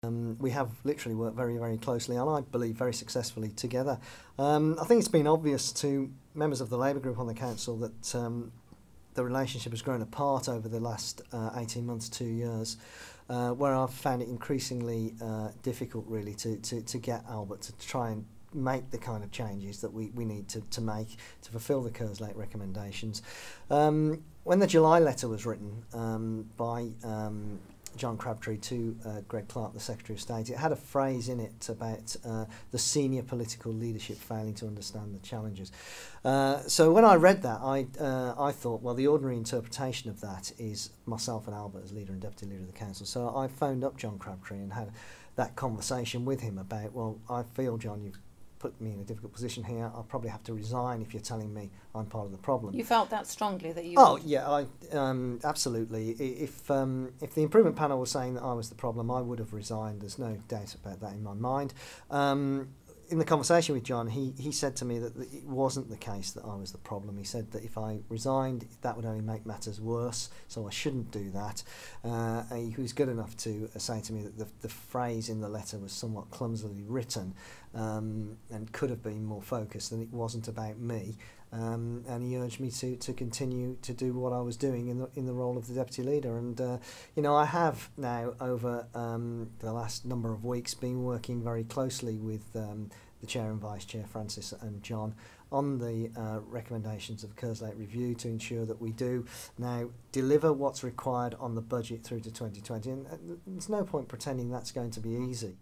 We have literally worked very, very closely and I believe very successfully together. I think it's been obvious to members of the Labour group on the council that the relationship has grown apart over the last 18 months, 2 years, where I've found it increasingly difficult really to get Albert to try and make the kind of changes that we need to make to fulfil the Kerslake recommendations. When the July letter was written by John Crabtree to Greg Clark, the Secretary of State, it had a phrase in it about the senior political leadership failing to understand the challenges. So when I read that, I thought, well, the ordinary interpretation of that is myself and Albert as leader and deputy leader of the council. So I phoned up John Crabtree and had that conversation with him about, well, I feel, John, you've put me in a difficult position here. I'll probably have to resign if you're telling me I'm part of the problem. You felt that strongly that you... Oh yeah, I absolutely. If the improvement panel was saying that I was the problem, I would have resigned. There's no doubt about that in my mind. In the conversation with John, he said to me that it wasn't the case that I was the problem. He said that if I resigned, that would only make matters worse, so I shouldn't do that. He was good enough to say to me that the phrase in the letter was somewhat clumsily written and could have been more focused, and it wasn't about me. And he urged me to continue to do what I was doing in the role of the deputy leader. And you know, I have now over the last number of weeks been working very closely with the chair and vice chair, Francis and John, on the recommendations of Kerslake Review to ensure that we do now deliver what's required on the budget through to 2020. And there's no point pretending that's going to be easy.